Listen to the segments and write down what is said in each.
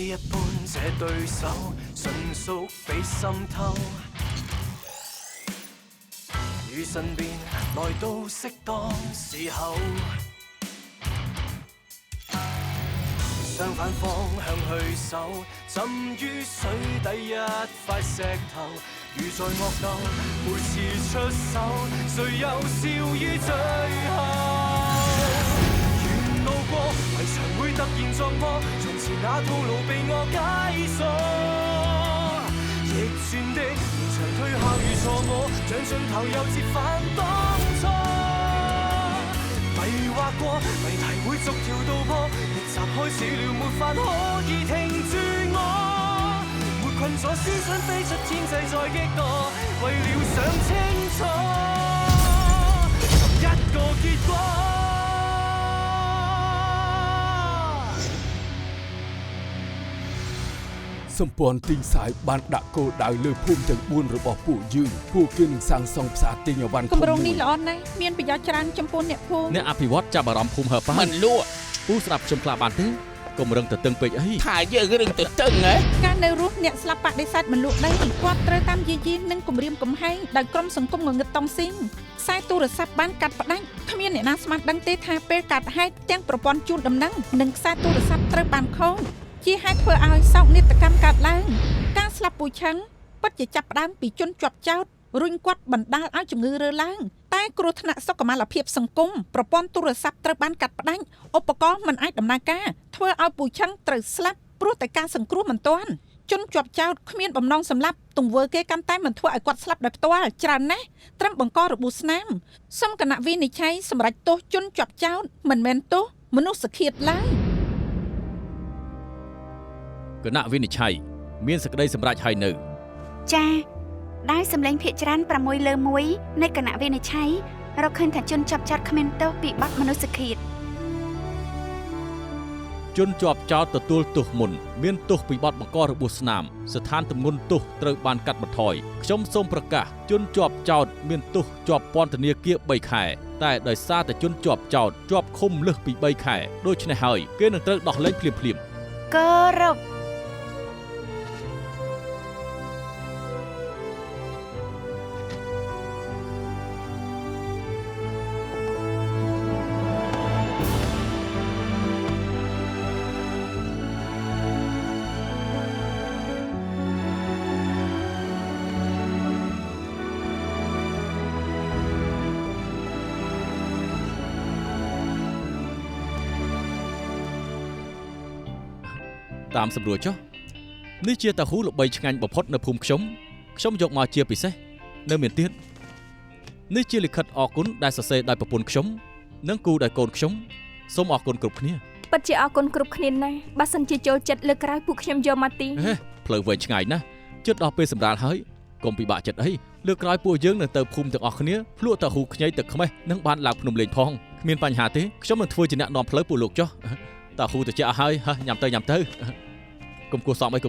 一般這對手，純屬比滲透。與身邊來到適當時候，相反方向去守，浸於水底一塊石頭。如在惡鬥，每次出手，誰又笑於最後？沿路過，圍牆會突然撞破，從前那套路被我解鎖。逆轉的現場推下如錯我，像盡頭又折返當初。迷惑過，謎題會逐條道破，逆襲開始了，沒法可以停住我。沒困咗思想飛出天際再激盪，為了想清楚尋一個結果。សម្ព័ន្ធទីផ្សារបានដាក់គោលដៅលើភូមិទាំង4របស់ពួកយើងពួកគេនឹងសាងសង់ផ្សារទិញអវ៉ាន់គម្រោងនេះល្អណាស់មានប្រយោជន៍ច្រើនចំពោះអ្នកភូមិអ្នកអភិវឌ្ឍចាប់អារម្មណ៍ភូមិហើប៉ាមិនលក់ពូស្ដាប់ខ្ញុំខ្លះបានទេកុំរឹងទៅតឹងពេកអីថាយើងរឹងទៅតឹងហ៎ការនៅរស់អ្នកស្លាប់បដិសេធមិនលក់ដីគាត់ត្រូវតាមយាយីនិងគម្រាមកំហែងដោយក្រុមសង្គមងងឹតតង់ស៊ីងខ្សែទូរស័ព្ទបានកាត់ផ្ដាច់គ្មានអ្នកណាស្មានដឹងទេថាពេលកាត់ហេតុទាំងប្រព័ន្ធជូនដំណឹងនិងខ្សែទូរស័ព្ទត្រូវបានខូចជាហេតុធ្វើឲ្យសោកនាដកម្មកើតឡើងការស្លាប់ពូឆឹងពិតជាចាប់ផ្ដើមពីជនជាប់ចោទរុញគាត់បណ្ដាលឲ្យជំងឺរើឡើងតែគ្រោះថ្នាក់សុខុមាលភាពសង្គមប្រព័ន្ធទូរស័ព្ទត្រូវបានកាត់ផ្ដាច់ឧបករណ៍មិនអាចដំណើរការធ្វើឲ្យពូឆឹងត្រូវស្លាប់ព្រោះតែការសង្គ្រោះមិនទាន់ជនជាប់ចោទគ្មានបំណងសម្លាប់ទង្វើគេកាន់តែមិនធ្វើឲ្យគាត់ស្លាប់ដោយផ្ទាល់ច្រើនណាស់ត្រឹមបង្ករបួសស្នាមសូមគណៈវិនិច្ឆ័យសម្រាប់ទោសជនជាប់ចោទមិនមែនទោសមនុស្សឃាតឡើយគណៈវិនិច្ឆ័យមានសេចក្តីសម្រេចហើយនៅចា៎ដោយសម្លេងភាគច្រើន6លើ1នៃគណៈវិនិច្ឆ័យរកឃើញថាជនជាប់ចោទគ្មានទោសពីបទមនុស្សឃាតជនជាប់ចោទទទួលទោសមុនមានទោសពីបទបង្ករបួសស្នាមស្ថានទម្ងន់ទោសត្រូវបានកាត់បន្ថយខ្ញុំសូមប្រកាសជនជាប់ចោទមានទោសជាប់ពន្ធនាគារ3ខែតែដោយសារតែជនជាប់ចោទជាប់ឃុំលើសពី3ខែដូច្នេះហើយគេនឹងត្រូវដោះលែងភ្លាមគោរពតាមសម្រួលចុះនេះជាតាហ៊ូល្បីឆ្ងាញ់បំផុតនៅភូមិខ្ញុំយកមកជាពិសេសនៅមានទៀតនេះជាលិខិតអរគុណដែលសរសេរដោយប្រពន្ធខ្ញុំនិងគូដោយកូនខ្ញុំសូមអរគុណគ្រប់គ្នាពិតជាអរគុណគ្រប់គ្នាណាស់បើសិនជាចូលចិត្តលើកក្រោយពួកខ្ញុំយកមកទីផ្លូវវែងឆ្ងាយណាស់ជិតដល់ពេលសម្រាលហើយកុំពិបាកចិត្តអីលើកក្រោយពួកយើងនឹងទៅភូមិទាំងអស់គ្នាភ្លក់តាហ៊ូខ្ញីទឹកខ្មេះនិងបានឡើងភ្នំលេងផងគ្មានបញ្ហាទេខ្ញុំនឹងធ្វើជាអ្នកនាំផ្លូវពួកលោកចុះតាហ៊ូទៅចាក់ហើយញ៉ាំទៅកុំគួរសមអី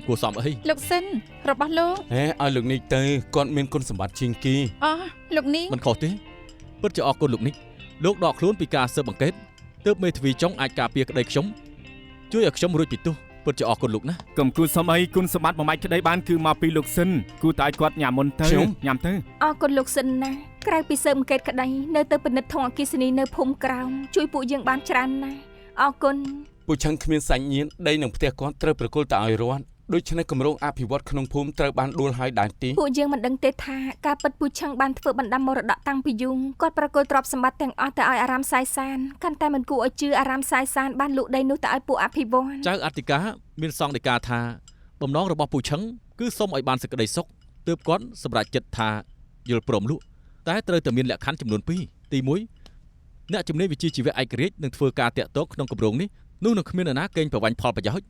លោកសិនរបស់លោកឲ្យលោកនេះទៅគាត់មានគុណសម្បត្តិជាងគេលោកនេះមិនខុសទេពិតជាអរគុណលោកនេះលោកដកខ្លួនពីការស៊ើបអង្កេតទើបមេធាវីចុងអាចការពារក្តីខ្ញុំជួយឲ្យខ្ញុំរួចពីទោសពិតជាអរគុណលោកណាកុំគួរសមអីគុណសម្បត្តិមួយម៉ាច់ក្តីបានគឺមកពីលោកសិនគួរតែឲ្យគាត់ញ៉ាំមុនទៅញ៉ាំទៅអរគុណលោកសិនណាក្រៅពីស៊ើបអង្កេតក្តីនៅទៅពិនិត្យធំអគ្គិសនីនៅភូមិក្រោមជួយពួកយើងបានច្រើនណាស់អរគុណពូឆឹងគ្មានសាច់ញាតិដីនឹងផ្ទះគាត់ត្រូវប្រគល់តែឲ្យរត់ដូច្នេះគម្រោងអភិវឌ្ឍក្នុងភូមិត្រូវបានដួលហើយដែរទីពួកយើងមិនដឹងទេថាការពិតពូឆឹងបានធ្វើបណ្ដាំមរតកតាំងពីយូរគាត់ប្រគល់ទ្រព្យសម្បត្តិទាំងអស់ទៅឲ្យអារាមសាយសានកាន់តែមិនគួរឲ្យជឿអារាមសាយសានបានលក់ដីនោះទៅឲ្យពួកអភិវឌ្ឍចៅអធិការមានសង្ឃដីកាថាបំណងរបស់ពូឆឹងគឺសូមឲ្យបានសេចក្តីសុខទើបគាត់សម្រេចចិត្តថាយល់ព្រមលក់តែត្រូវតែមានលក្ខខណ្ឌចំនួន2ទី1អ្នកជំនាញវិជ្ជាជីវៈឯករាជ្យនឹងធ្វើការតាក់ទងក្នុងគម្រោងនេះនោះនឹងគ្មាននរណាកេងប្រវ័ញ្ចផលប្រយោជន៍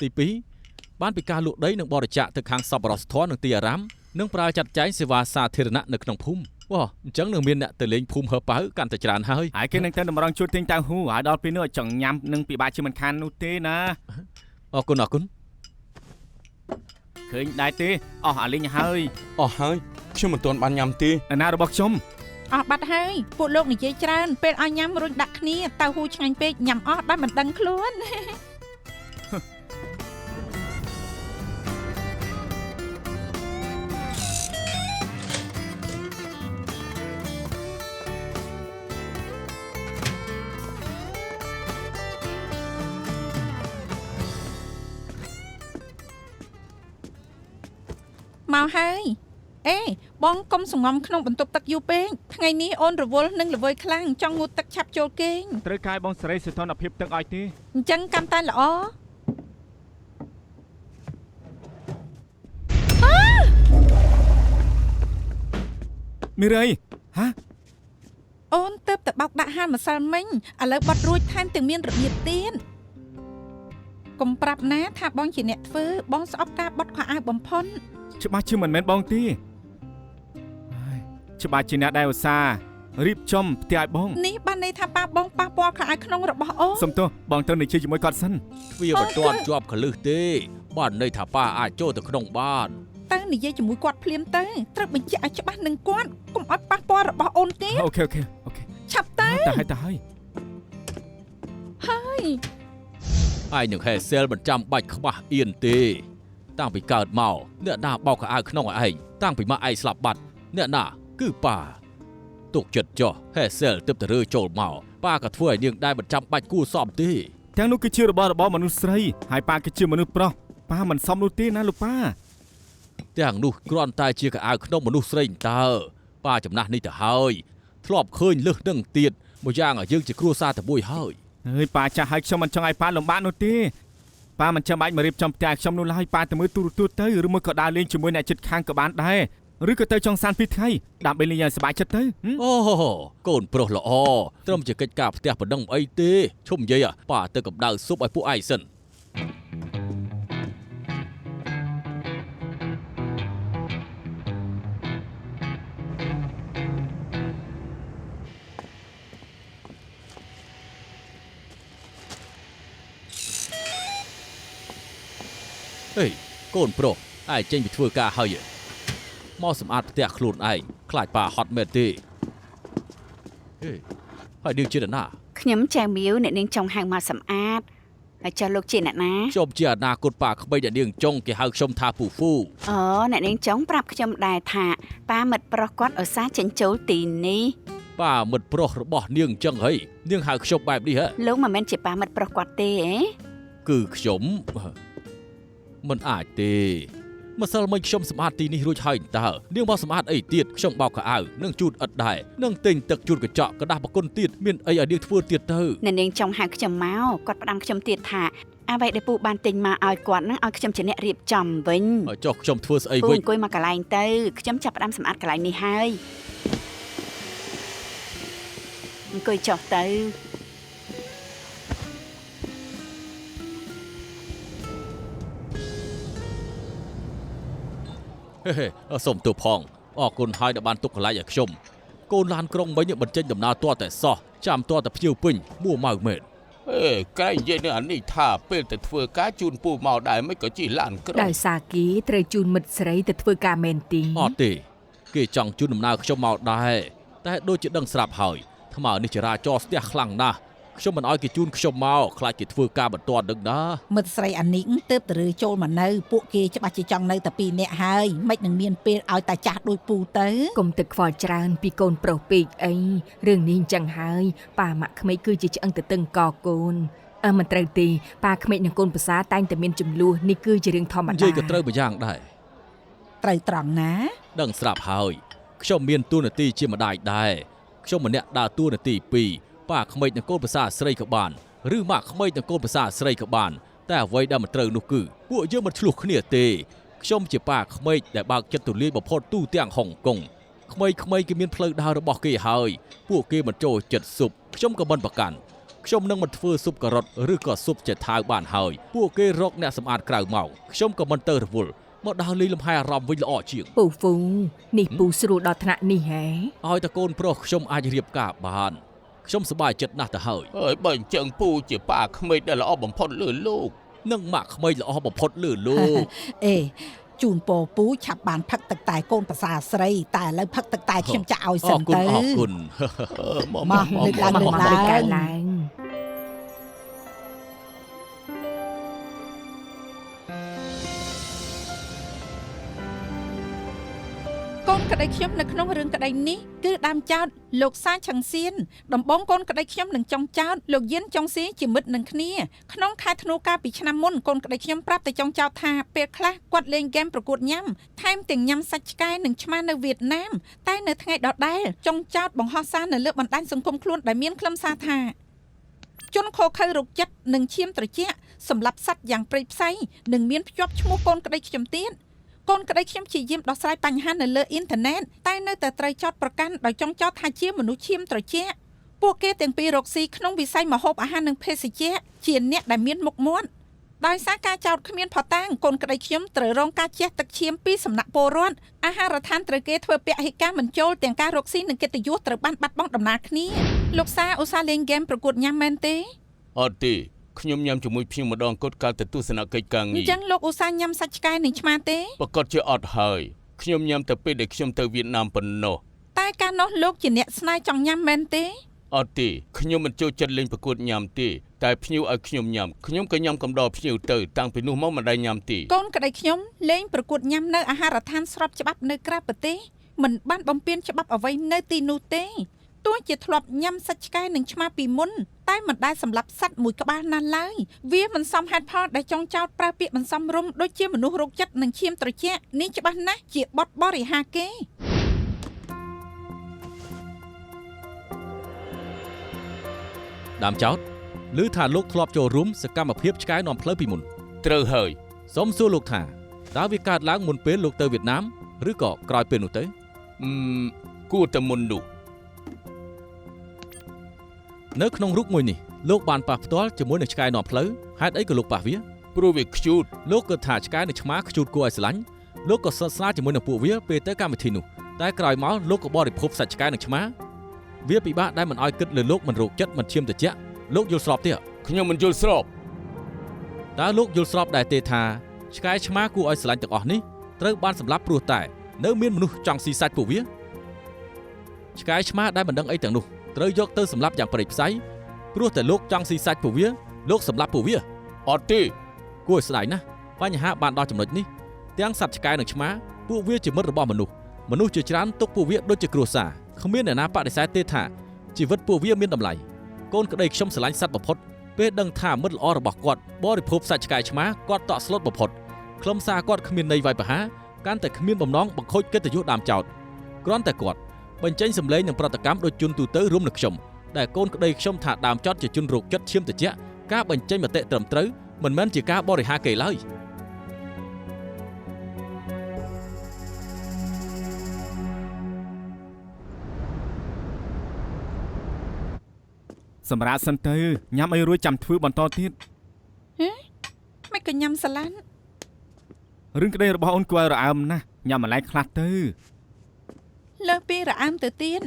ទី2បានពីការលក់ដីនឹងបរិច្ចាគទៅខាងសប្បុរសធម៌និងទីអារាមនិងប្រើចាត់ចែងសេវាសាធារណៈនៅក្នុងភូមិអញ្ចឹងនឹងមានអ្នកទៅលេងភូមិហើប៉ៅកាន់តែច្រើនហើយគេនឹងទៅតម្រង់ជួតទិញតាំងហ៊ូហើយដល់ពេលនោះចង់ញ៉ាំនឹងពិបាកជាមិនខាននោះទេណាអរគុណឃើញដែរទេអស់អាលីងហើយខ្ញុំមិនទាន់បានញ៉ាំទេណារបស់ខ្ញុំអស់បាត់ហើយពួកលោកនិយាយច្រើនពេលឲ្យញ៉ាំរុញដាក់គ្នាទៅហ៊ូឆ្ងាញ់ពេកញ៉ាំអស់ដោយមិនដឹងខ្លួន មកហើយអេបងកុំសងំក្នុងបន្ទប់ទឹកយូរពេកថ្ងៃនេះអូនរវល់នឹងល្វើយខ្លាំងចង់ងូតទឹកឆាប់ចូលគេង ត្រូវកាយបងសេរីសីតុណ្ហភាពទឹកឲ្យទេ អញ្ចឹងកាន់តែល្អ មីរ៉ៃហ៎ អូនទៅតែបោកដាក់ហាលម្សិលមិញឥឡូវបាត់រួចថែមទាំងមានរបៀបទៀតកុំប្រាប់ណាថាបងជាអ្នកធ្វើបងស្អប់ការបត់ខោអាវបំផុន ច្បាស់ជាមិនមែនបងទេហើយច្បាស់ជាអ្នកដែលឧស្សាហ៍រៀបចំផ្ទះឲ្យបង នេះបានន័យថាប៉ាបងប៉ះពាល់ខោអាវក្នុងរបស់អូន សុំទោសបងត្រូវនិយាយជាមួយគាត់សិន វាមិនទាន់ជាប់កលឹះទេបានន័យថាប៉ាអាចចូលទៅក្នុងបាន ទៅនិយាយជាមួយគាត់ភ្លាមទៅត្រូវបញ្ជាក់ឲ្យច្បាស់នឹងគាត់កុំឲ្យប៉ះពាល់របស់អូនទៀត អូខេឆាប់ទៅ តែហើយ ហើយ ឯងនឹងហេសែលមិនចាំបាច់ខ្មាស់អៀនទេតាំងពីកើតមកអ្នកណាបោកខោអាវក្នុងឲ្យឯងតាំងពីម៉ាក់ឯងស្លាប់បាត់អ្នកណាគឺប៉ាទុកចិត្តចុះហេសែលទើបតែរើចូលមកប៉ាក៏ធ្វើឲ្យនាងដែរមិនចាំបាច់គួរសមទេ ទាំងនោះគឺជារបស់មនុស្សស្រីហើយប៉ាគឺជាមនុស្សប្រុសប៉ាមិនសមនោះទេណាលោកប៉ា ទាំងនោះគ្រាន់តែជាកៅអៅក្នុងមនុស្សស្រីតើប៉ាចំណាស់នេះទៅហើយធ្លាប់ឃើញលឹះនឹងទៀតមួយយ៉ាងឲ្យយើងជាគ្រួសារតែមួយហើយ ហើយប៉ាចាស់ហើយខ្ញុំមិនចង់ឲ្យប៉ាលំបាកនោះទេប៉ាមិនចាំបាច់មករៀបចំផ្ទះខ្ញុំនោះឡើយប៉ាទៅមើលទូរទស្សន៍ទៅឬមួយក៏ដើរលេងជាមួយអ្នកជិតខាងក៏បានដែរឬក៏ទៅចង់សាន2ថ្ងៃដើម្បីលេងឲ្យសប្បាយចិត្តទៅ អូកូនប្រុសល្អត្រឹមជាកិច្ចការផ្ទះប៉ុណ្ណឹងអីទេឈុំនិយាយប៉ាទៅកម្ដៅស៊ុបឲ្យពួកឯងសិន ហេកូនប្រុសឯងចេញពីធ្វើការហើយមកសម្អាតផ្ទះខ្លួនឯងខ្លាចប៉ាហត់មែនទេហេហើយនាងជាអ្នកណា ខ្ញុំចៅមីវអ្នកនាងចង់ហៅមកសម្អាតហើយចាស់លោកជាអ្នកណា ខ្ញុំជាអនាគតប៉ាក្បីអ្នកនាងចុងគេហៅខ្ញុំថាពូហ្វូ អូអ្នកនាងចង់ប្រាប់ខ្ញុំដែរថាប៉ាមិត្តប្រុសគាត់ឧស្សាហ៍ចិញ្ចូលទីនេះ ប៉ាមិត្តប្រុសរបស់នាងចឹងហីនាងហៅខ្ញុំបែបនេះហ៎ លោកមិនមែនជាប៉ាមិត្តប្រុសគាត់ទេហ៎ គឺខ្ញុំមិនអាចទេម្សិលមិញខ្ញុំសម្អាតទីនេះរួចហើយតើនាងមកសម្អាតអីទៀតខ្ញុំបោកខោអាវនិងជូតឥដ្ឋដែរនិងទិញទឹកជូតកញ្ចក់កដាស់បគុណទៀតមានអីឲ្យនាងធ្វើទៀតទៅ អ្នកនាងចង់ហៅខ្ញុំមកគាត់ផ្ដាំខ្ញុំទៀតថាអ្វីដែលពូបានទិញមកឲ្យគាត់នឹងឲ្យខ្ញុំជាអ្នករៀបចំវិញ ឲ្យចុះខ្ញុំធ្វើស្អី ពូ វិញ អង្គុយមកកន្លែងទៅខ្ញុំចាប់ផ្ដាំសម្អាតកន្លែងនេះហើយអង្គុយចុះទៅ ហេសូមទោសផងអរគុណហើយដែលបានទុកកន្លែងឲ្យខ្ញុំកូនឡានក្រុងមិញបញ្ចេញដំណើរទាល់តែសោះចាំទាល់តែភ្ញៀវពេញមួម៉ៅមែន ក្រែងនិយាយនឹងអានេះថាពេលទៅធ្វើការជូនពូមកដែរមិនក៏ជិះឡានក្រុង ដោយសារគេត្រូវជូនមិត្តស្រីទៅធ្វើការមែនទី អត់ទេគេចង់ជូនដំណើរខ្ញុំមកដែរតែដូចជាដឹងស្រាប់ហើយថ្មនេះចរាចរណ៍ស្ទះខ្លាំងណាស់ខ្ញុំមិនអោយគេជូនខ្ញុំមកខ្លាចគេធ្វើការបន្ទាន់នឹងណា មិត្តស្រីអានីងទើបទៅរើចូលមកនៅពួកគេច្បាស់ជាចង់នៅតែ2នាក់ហើយមិននឹងមានពេលឲ្យតែចាស់ដូចពូទៅ កុំទឹកខ្វល់ច្រើនពីកូនប្រុសពេកអីរឿងនេះអញ្ចឹងហើយប៉ាម៉ាក់ក្មេកគឺជាឆ្អឹងទៅតឹងកកូនមិនត្រូវទេប៉ាក្មេកនិងកូនប្រសាតែងតែមានចំនួននេះគឺជារឿងធម្មតា និយាយក៏ត្រូវមួយយ៉ាងដែរ ត្រូវត្រង់ណា ដឹងស្រាប់ហើយខ្ញុំមានតួនាទីជាម្ដាយដែរខ្ញុំម្នាក់ដើរតួនាទី2ប៉ាក្មេកនិងកូនប្រសាស្រីក៏បានឬម៉ាក់ក្មេកនិងកូនប្រសាស្រីក៏បានតែអ្វីដែលមិនត្រូវនោះគឺពួកយើងមិនឆ្លោះគ្នាទេខ្ញុំជាប៉ាក្មេកដែលបើកចិត្តទូលាយបំផុតទូទាំងហុងកុងក្មេងៗគេមានផ្លូវដើររបស់គេហើយពួកគេមិនចូលចិត្តស៊ុបខ្ញុំក៏មិនប្រកាន់ខ្ញុំនឹងមិនធ្វើស៊ុបការ៉ុតឬក៏ស៊ុបចេថាវបានហើយពួកគេរកអ្នកសម្អាតក្រៅមកខ្ញុំក៏មិនទៅរវល់មកដើរលេងលំហែអារម្មណ៍វិញល្អជាង ពូហ្វូនេះពូស្រួលដល់ថ្នាក់នេះហ៎ ឲ្យតែកូនប្រុសខ្ញុំអាចរៀបការបានខ្ញុំសប្បាយចិត្តណាស់ទៅហើយ អើយបើអញ្ចឹងពូជាប៉ាក្មេកដែលល្អបំផុតលើលោក នឹងម៉ាក់ក្មេកល្អបំផុតលើលោក អេជូនពរពូឆាប់បានផឹកទឹកតែកូនប្រសាស្រីតែឥឡូវផឹកទឹកតែខ្ញុំចាក់ឲ្យសិនទៅ អរគុណ មកលើកឡើង កូ ូនក្តីខ្ញុំនៅក្នុងរឿងក្តីនេះគឺដើមចោតលោកសាឆឹងសៀនដំបងកូនក្តីខ្ញុំនឹងចុងចោតលោកយិនចុងស៊ីជាមិត្តនឹងគ្នាក្នុងខែធ្នូកាលពីឆ្នាំមុនកូនក្តីខ្ញុំប្រាប់ទៅចុងចោតថាពេលខ្លះគាត់លេងហ្គេមប្រកួតញ៉ាំថែមទាំងញ៉ាំសាច់ឆ្កែនិងឆ្មានៅវៀតណាមតែនៅថ្ងៃដដែលចុងចោតបង្ហោះសារនៅលើបណ្ដាញសង្គមខ្លួនដែលមានខ្លឹមសារថាជនខូខើរោគចិត្តនិងឈាមត្រជាក់សម្រាប់សត្វយ៉ាងព្រៃផ្សៃនិងមានភ្ជាប់ឈ្មោះកូនក្តីខ្ញុំទៀតកូនក្តីខ្ញុំជាយាមដោះស្រាយបញ្ហានៅលើអ៊ីនធឺណិតតែនៅតែត្រូវចោទប្រកាន់ដោយចុងចោទថាជាមនុស្សឈាមត្រជាក់ពួកគេទាំងពីររកស៊ីក្នុងវិស័យម្ហូបអាហារនិងភេសជ្ជៈជាអ្នកដែលមានមុខមាត់ដោយសារការចោទគ្មានភស្តុតាងកូនក្តីខ្ញុំត្រូវរងការជះទឹកឈាមពីសំណាក់ពលរដ្ឋអាហារដ្ឋានត្រូវគេធ្វើពហិការមិនចូលទាំងការរកស៊ីនិងកិត្តិយសត្រូវបានបាត់បង់ដំណើរគ្នាលោកសាឧស្សាហ៍លេងហ្គេមប្រកួតញ៉ាំមែនទេអត់ទេខ្ញុំញ៉ាំជាមួយភ្ញៀវម្ដងគត់កាលទៅទស្សនកិច្ចការងារអញ្ចឹងលោកឧស្សាហ៍ញ៉ាំសាច់ឆ្កែនិងឆ្មាទេប្រកាសជាអត់ហើយខ្ញុំញ៉ាំតែពេលដែលខ្ញុំទៅវៀតណាមប៉ុណ្ណោះតែកាលនោះលោកជាអ្នកស្នេហ៍ចង់ញ៉ាំមែនទេអត់ទេខ្ញុំមិនចូលចិត្តលេងប្រកួតញ៉ាំទេតែភ្ញៀវឲ្យខ្ញុំញ៉ាំខ្ញុំក៏ញ៉ាំកំដរភ្ញៀវទៅតាំងពីនោះមកមិនដែលញ៉ាំទេកូនក្តីខ្ញុំលេងប្រកួតញ៉ាំនៅអាហារដ្ឋានស្របច្បាប់នៅក្រៅប្រទេសមិនបានបំពានច្បាប់អ្វីនៅទីនោះទេទោះជាធ្លាប់ញ៉ាំសាច់ឆ្កែនិងឆ្មាពីមុនតែមិនដែលសម្លាប់សត្វមួយក្បាលណាឡើយវាមិនសមហេតុផលដែលចុងចោតប្រើពាក្យមិនសមរម្យដូចជាមនុស្សរោគចិត្តនិងឈាមត្រជាក់នេះច្បាស់ណាស់ជាបទបរិហាគេដើមចោតឮថាលោកធ្លាប់ចូលរួមសកម្មភាពឆ្កែនាំផ្លូវពីមុនត្រូវហើយសូមសួរលោកថាតើវាកើតឡើងមុនពេលលោកទៅវៀតណាមឬក៏ក្រោយពេលនោះទៅគួរតែមុននោះនៅក្នុងរូបមួយនេះលោកបានប៉ះផ្ទាល់ជាមួយនឹងឆ្កែនាំផ្លូវហេតុអីក៏លោកប៉ះវាព្រោះវាខ្ជូតលោកគិតថាឆ្កែនិងឆ្មាខ្ជូតគួរឲ្យស្រឡាញ់លោកក៏សិតស្នាលជាមួយនឹងពួកវាពេលទៅកម្មវិធីនោះតែក្រោយមកលោកក៏បរិភោគសាច់ឆ្កែនិងឆ្មាវាពិបាកដែលមិនឲ្យគិតលើលោកមិនរោគចិត្តមិនឈាមត្រជាក់លោកយល់ស្របទេខ្ញុំមិនយល់ស្របតើលោកយល់ស្របដែរទេថាឆ្កែឆ្មាគួរឲ្យស្រឡាញ់ទាំងអស់នេះត្រូវបានសម្លាប់ព្រោះតែនៅមានមនុស្សចង់ស៊ីសាច់ពួកវាឆ្កែឆ្មាដែលមិនដឹងអីទាំងនោះត្រូវយកទៅសម្លាប់យ៉ាងព្រៃផ្សៃព្រោះតែលោកចង់ស៊ីសាច់ពួកវាលោកសម្លាប់ពួកវាអត់ទេគួរឲ្យស្ដាយណាស់បញ្ហាបានដល់ចំណុចនេះទាំងសត្វឆ្កែនិងឆ្មាពួកវាជាមិត្តរបស់មនុស្សជាច្រើនទុកពួកវាដូចជាគ្រួសារគ្មានអ្នកណាបដិសេធទេថាជីវិតពួកវាមានតម្លៃកូនក្តីខ្ញុំស្រឡាញ់សត្វបំផុតពេលដឹងថាមិត្តល្អរបស់គាត់បរិភោគសាច់ឆ្កែឆ្មាគាត់តក់ស្លុតបំផុតខ្លឹមសារគាត់គ្មានន័យវាយប្រហារកាន់តែគ្មានបំណងបង្ខូចកិត្តិយសដើមចោតគ្រាន់តែគាត់បញ្ចេញសម្លេងនឹងប្រតិកម្មដោយជនទូទៅរួមនឹងខ្ញុំដែលកូនក្តីខ្ញុំថាដើមចោតជាជនរោគចិត្តឈាមត្រជាក់ការបញ្ចេញមតិត្រឹមត្រូវមិនមែនជាការបរិហាគេឡើយសម្រាប់សិនទៅញ៉ាំអីរួចចាំធ្វើបន្តទៀតមិនក៏ញ៉ាំសាឡានរឿងក្តីរបស់អូនគួរឲ្យរអើមណាស់ញ៉ាំម្លែងខ្លះទៅលើសពីរអើមទៅទៀត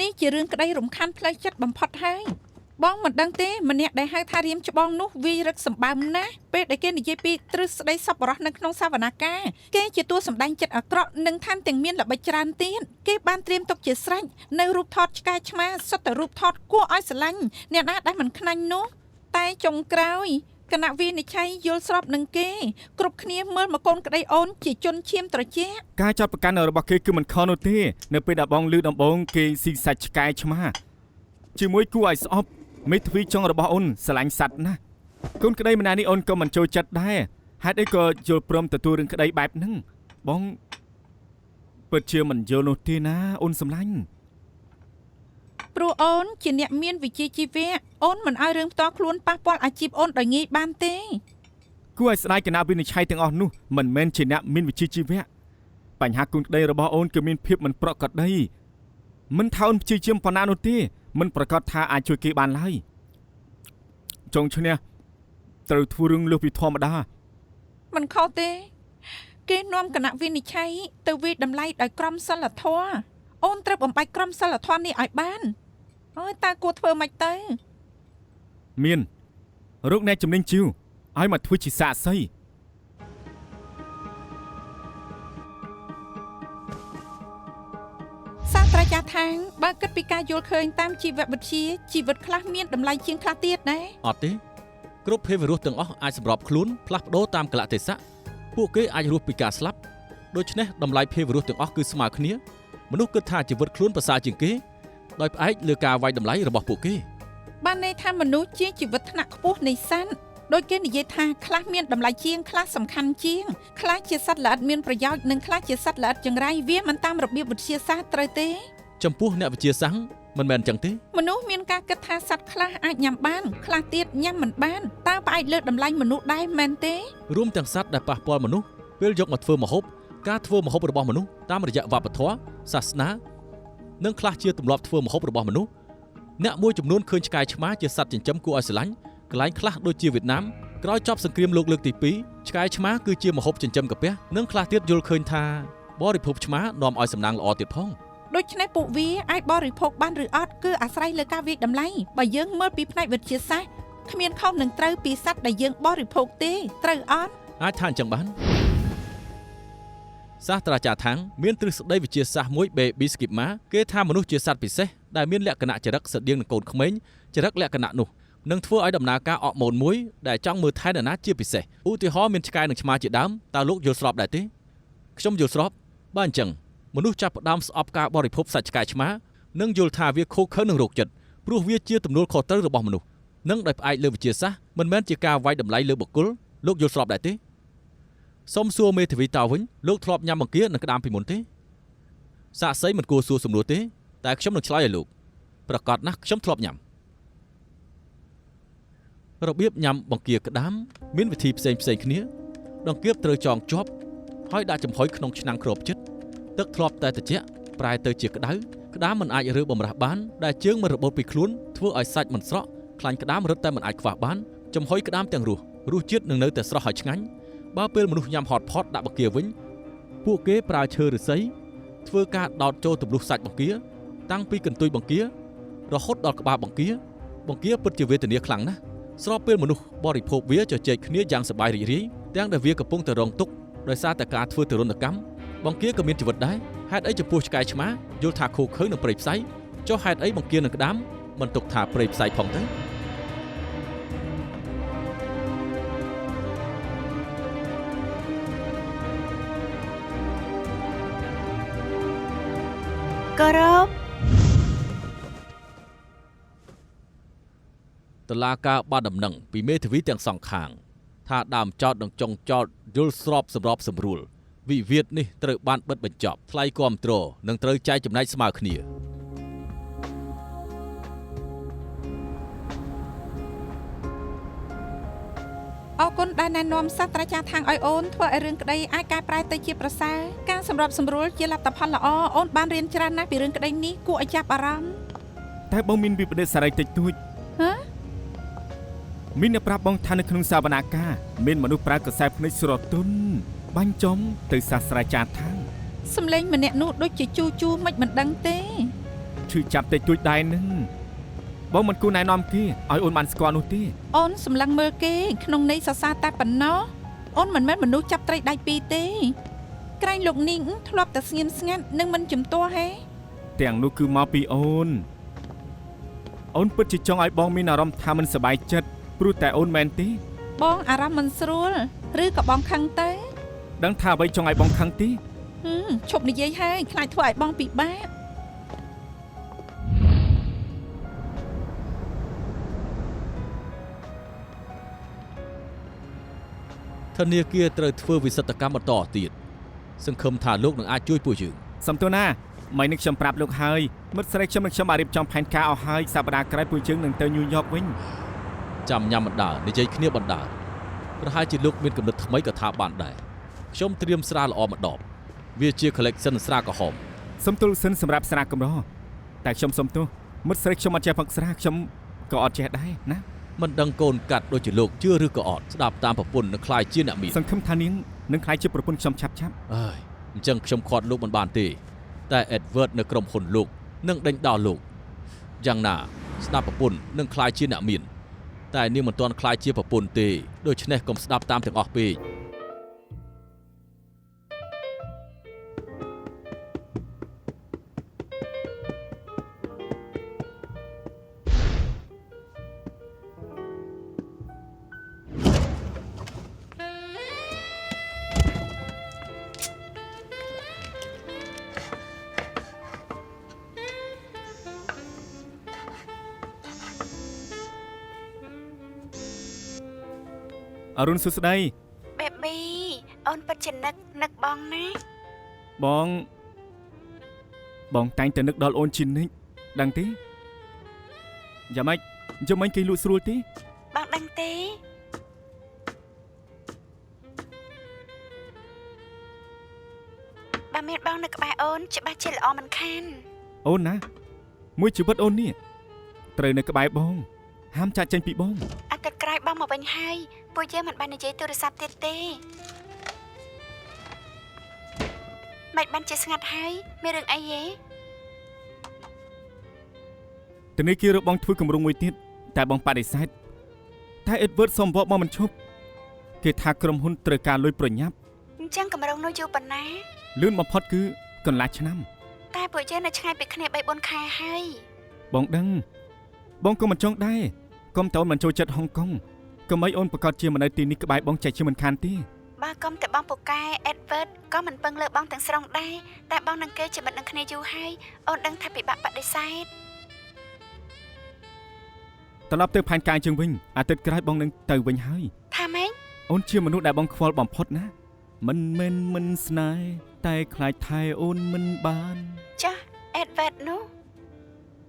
នេះជារឿងក្តីរំខានផ្លូវចិត្តបំផុតហើយបងមិនដឹងទេម្នាក់ដែលហៅថារៀមច្បងនោះវារឹកសម្បើមណាស់ពេលដែលគេនិយាយពីទ្រឹស្ដីសប្បុរសនៅក្នុងសវនាការគេជាតួសម្ដែងចិត្តអាក្រក់និងថែមទាំងមានល្បិចច្រើនទៀតគេបានត្រៀមទុកជាស្រេចនៅរូបថតឆ្កែឆ្មាសុទ្ធតែរូបថតគួរឲ្យស្រឡាញ់អ្នកណាដែលមិនខ្នាញ់នោះតែចុងក្រោយគណៈវិនិច្ឆ័យយល់ស្របនឹងគេគ្រប់គ្នាមើលមកកូនក្តីអូនជាជនឈាមត្រជាក់ការចាត់ប្រកាន់របស់គេគឺមិនខុសនោះទេនៅពេលដែលបងឮដំបូងគេស៊ីសាច់ឆ្កែឆ្មាជាមួយគួរឲ្យស្អប់មេធាវីចុងរបស់អូនស្រឡាញ់សัตว์ណាកូនក្តីម្នាក់នេះអូនក៏មិនចូលចិត្តដែរហេតុអីក៏យល់ព្រមទទួលរឿងក្តីបែបហ្នឹងបងពិតជាមិនយល់នោះទេណាអូនសម្លាញ់ព្រោះអូនជាអ្នកមានវិជ្ជាជីវៈអូនមិនឲ្យរឿងផ្ទាល់ខ្លួនប៉ះពាល់អាជីពអូនដោយងាយបានទេគួរឲ្យស្ដាយគណៈវិនិច្ឆ័យទាំងអស់នោះមិនមែនជាអ្នកមានវិជ្ជាជីវៈបញ្ហាគុណក្តីរបស់អូនគឺមានភាពមិនប្រក្រតីមិនថាអូនព្យាយាមប៉ុណ្ណានោះទេមិនប្រកាសថាអាចជួយគេបានឡើយចុងឈ្នះត្រូវធ្វើរឿងលើសពីធម្មតាមិនខុសទេគេនាំគណៈវិនិច្ឆ័យទៅវិតម្លៃដោយក្រមសីលធម៌អូនត្រូវបំបែកក្រមសីលធម៌នេះឲ្យបានអើយតើគួរធ្វើម៉េចទៅមានរោគអ្នកជំនាញជីវឲ្យមកធ្វើជាសាក្សីសាស្ត្រាចារ្យថាងបើគិតពីការយល់ឃើញតាមជីវវិទ្យាជីវិតខ្លះមានតម្លៃជាងខ្លះទៀតដែរអត់ទេគ្រប់ភេទវីរុសទាំងអស់អាចសម្របខ្លួនផ្លាស់ប្ដូរតាមកលៈទេសៈពួកគេអាចរស់ពីការស្លាប់ ដូច្នេះតម្លៃភាវរស់ទាំងអស់គឺស្មើគ្នាមនុស្សគិតថាជីវិតខ្លួនប្រសើរជាងគេដោយផ្អែកលើការវាយតម្លៃរបស់ពួកគេ បានន័យថាមនុស្សជាជីវិតថ្នាក់ខ្ពស់នៃសត្វដោយគេនិយាយថាខ្លះមានតម្លៃជាងខ្លះសំខាន់ជាងខ្លះជាសត្វល្អិតមានប្រយោជន៍និងខ្លះជាសត្វល្អិតចង្រៃវាមិនតាមរបៀបវិទ្យាសាស្ត្រត្រូវទេ ចំពោះអ្នកវិទ្យាសាស្ត្រមិនមែនចឹងទេ មនុស្សមានការគិតថាសត្វខ្លះអាចញ៉ាំបានខ្លះទៀតញ៉ាំមិនបានតើផ្អែកលើតម្លៃមនុស្សដែរមែនទេ រួមទាំងសត្វដែលប៉ះពាល់មនុស្សពេលយកមកធ្វើម្ហូបការធ្វើម្ហូបរបស់មនុស្សតាមរយៈវប្បធម៌សាសនានិងខ្លះជាទម្លាប់ធ្វើម្ហូបរបស់មនុស្សអ្នកមួយចំនួនឃើញឆ្កែឆ្មាជាសត្វចិញ្ចឹមគួរឲ្យស្រឡាញ់កន្លែងខ្លះដូចជាវៀតណាមក្រោយចប់សង្គ្រាមលោកលើកទី2ឆ្កែឆ្មាគឺជាម្ហូបចិញ្ចឹមកាពះនិងខ្លះទៀតយល់ឃើញថាបរិភោគឆ្មានាំឲ្យសំណាងល្អទៀតផង ដូច្នេះពួកវាអាចបរិភោគបានឬអត់គឺអាស្រ័យលើការវិតម្លៃបើយើងមើលពីផ្នែកវិទ្យាសាស្ត្រគ្មានខុសនឹងត្រូវពីសត្វដែលយើងបរិភោគទេត្រូវអត់ អាចថាអញ្ចឹងបានសាស្ត្រាចារ្យថាងមានទ្រឹស្ដីវិទ្យាសាស្ត្រមួយ Baby Schema គេថាមនុស្សជាសត្វពិសេសដែលមានលក្ខណៈចរិតស្រដៀងនឹងកូនក្មេងចរិតលក្ខណៈនោះនឹងធ្វើឲ្យដំណើរការអរម៉ូនមួយដែលចង់មើលថែនរណាជាពិសេសឧទាហរណ៍មានឆ្កែនិងឆ្មាជាដើមតើលោកយល់ស្របដែរទេខ្ញុំយល់ស្របបើអញ្ចឹងមនុស្សចាប់ផ្ដើមស្អប់ការបរិភោគសាច់ឆ្កែឆ្មានិងយល់ថាវាខុសខើនឹងរោគចិត្តព្រោះវាជាទំនួលខុសត្រូវរបស់មនុស្សនិងដោយផ្អែកលើវិទ្យាសាស្ត្រមិនមែនជាការវាយតម្លៃលើបុគ្គលលោកយល់ស្របដែរទេសូមសួរមេធាវីតើវិញលោកធ្លាប់ញ៉ាំបង្គានិងក្តាមពីមុនទេសាកសីមិនគួរសួរសំណួរទេតែខ្ញុំនឹងឆ្លើយឲ្យលោកប្រកាសណាស់ខ្ញុំធ្លាប់ញ៉ាំរបៀបញ៉ាំបង្គាក្តាមមានវិធីផ្សេងគ្នាដង្កៀបត្រូវចងជាប់ហើយដាក់ចំហុយក្នុងឆ្នាំងគ្របជិតទឹកធ្លាប់តែត្រជាក់ប្រែទៅជាក្តៅក្តាមមិនអាចរើបំរាស់បានដែលជើងមិនរបូតពីខ្លួនធ្វើឲ្យសាច់មិនស្រក់ខ្លាញ់ក្តាមរឹតតែមិនអាចខ្វះបានចំហុយក្តាមទាំងរសជាតិនឹងនៅតែស្រស់ហើយឆ្ងាញ់បើពេលមនុស្សញ៉ាំហតផតដាក់បង្គាវិញពួកគេប្រើឈើឫស្សីធ្វើការដោតចូលទម្លុះសាច់បង្គាតាំងពីកន្ទុយបង្គារហូតដល់ក្បាលបង្គាពិតជាវេទនាខ្លាំងណាស់ស្របពេលមនុស្សបរិភោគវាជជែកគ្នាយ៉ាងសប្បាយរីករាយទាំងដែលវាកំពុងតែរងទុក្ខដោយសារតែការធ្វើទរណកម្មបង្គាក៏មានជីវិតដែរហេតុអីចំពោះឆ្កែឆ្មាយល់ថាខូខើនឹងព្រៃផ្សៃចុះហេតុអីបង្គានឹងក្តាមមិនទុកថាព្រៃផ្សៃផងទៅ គោរព តុលាការបានដំណឹងពីមេធាវីទាំងសងខាងថាដើមចោតនិងចុងចោតយល់ស្របសម្របសម្រួលវិវាទនេះត្រូវបានបិទបញ្ចប់ថ្លៃគាំទ្រនិងត្រូវចែកចំណែកស្មើគ្នា អរគុណដែលណែនាំសាស្ត្រាចារ្យថាងឲ្យអូនធ្វើឲ្យរឿងក្តីអាចកែប្រែទៅជាប្រសើរការសម្របសម្រួលជាលទ្ធផលល្អអូនបានរៀនច្រើនណាស់ពីរឿងក្តីនេះគួរឲ្យចាប់អារម្មណ៍ តែបងមានវិបត្តិសារីតិចតួច ហ៎ មានអ្នកប្រាប់បងថានៅក្នុងសវនាការមានមនុស្សប្រើកសែភ្នែកស្រទន់បាញ់ចំទៅសាស្ត្រាចារ្យថាង សំឡេងម្នាក់នោះដូចជាជូមិនដឹងទេ ឈឺចាប់តិចតួចដែរនឹងបងមិនគួរណែនាំគេឲ្យអូនបានស្គាល់នោះទេ អូនសម្លឹងមើលគេក្នុងន័យសរសើរតែប៉ុណ្ណោះអូនមិនមែនមនុស្សចាប់ត្រីដៃពីរទេក្រែងលោកនីងធ្លាប់តែស្ងៀមស្ងាត់និងមិនជំទាស់ហេ ទាំងនោះគឺមកពីអូនពិតជាចង់ឲ្យបងមានអារម្មណ៍ថាមិនសប្បាយចិត្តព្រោះតែអូនមែនទេ បងអារម្មណ៍មិនស្រួលឬក៏បងខឹងទៅ ដឹងថាអ្វីចង់ឲ្យបងខឹងទេ ឈប់និយាយហើយខ្លាចធ្វើឲ្យបងពិបាក ធនាគារត្រូវធ្វើវិសិទ្ធកម្មបន្តទៀតសង្ឃឹមថាលោកនឹងអាចជួយពួកយើង សំទោសណាមិននេះខ្ញុំប្រាប់លោកហើយមិត្តស្រីខ្ញុំនឹងខ្ញុំបានរៀបចំផែនការអស់ហើយសប្តាហ៍ក្រោយពួកយើងនឹងទៅញូវយ៉កវិញ ចាំញ៉ាំបណ្ដានិយាយគ្នាបណ្ដាប្រហែលជាលោកមានគំនិតថ្មីក៏ថាបានដែរខ្ញុំត្រៀមស្រាល្អម្ដងវាជា collection ស្រាក្រហម សុំទោសសិនសម្រាប់ស្រាកម្រតែខ្ញុំសុំទោសមិត្តស្រីខ្ញុំអត់ចេះផឹកស្រាខ្ញុំក៏អត់ចេះដែរណា មិនដឹងកូនកាត់ដូចជាលោកជឿឬក៏អត់ស្ដាប់តាមប្រពន្ធនឹងខ្លាយជាអ្នកមាន សង្ឃឹមថានាងនឹងខ្លាយជាប្រពន្ធខ្ញុំឆាប់អើយអញ្ចឹងខ្ញុំខាត់លោកមិនបានទេតែ Edward នៅក្រុមហ៊ុនលោកនឹងដេញដោលលោកយ៉ាងណាស្ដាប់ប្រពន្ធនឹងខ្លាយជាអ្នកមានតែនាងមិនទាន់ខ្លាយជាប្រពន្ធទេដូច្នេះកុំស្ដាប់តាមទាំងអស់ពេក អ អរុនសុស្ដី Baby អូនពិតជានឹកបងណា បងតែងតែនឹកដល់អូនជានិច្ចដឹងទេយ៉ាងម៉េចគេលក់ស្រួលទេ បងដឹងទេបើមានបងនៅក្បែរអូនច្បាស់ជាល្អមិនខាន អូនណាមួយជីវិតអូននេះត្រូវនៅក្បែរបងហាមចាក់ចេញពីបង អាទិត្យក្រោយបងមកវិញហើយពួកយើងមិនបាននិយាយទូរស័ព្ទទៀតទេមិនបានជាស្ងាត់ហើយមានរឿងអីហេ ធនាគាររកបងធ្វើគម្រោងមួយទៀតតែបងបដិសេធតែអេដវើតសុំបកមកមិនឈប់គេថាក្រុមហ៊ុនត្រូវការលុយប្រញាប់ អញ្ចឹងកម្រងនោះយូរប៉ុណ្ណា លឿនបំផុតគឺកន្លះឆ្នាំ តែពួកយើងនៅឆ្ងាយពីគ្នា 3-4 ខែហើយ បងដឹងបងក៏មិនចង់ដែរកុំតើអូនមិនចូលចិត្តហុងកុងកុំឲ្យអូនប្រកាសជាមិននៅទីនេះក្បែរបងចែកជាមិនខានទេ បើកុំតែបងពូកែអេដវើតក៏មិនពឹងលើបងទាំងស្រុងដែរតែបងនឹងគេជាមិត្តនឹងគ្នាយូរហើយអូនដឹងថាពិបាកបដិសេធ ត្រឡប់ទៅផែនការជើងវិញអាទិត្យក្រោយបងនឹងទៅវិញហើយ ថាម៉េច អូនជាមនុស្សដែលបងខ្វល់បំផុតណាមិនមែនមិនស្នេហ៍តែខ្លាចថែអូនមិនបាន ចាស់អេដវើតនោះ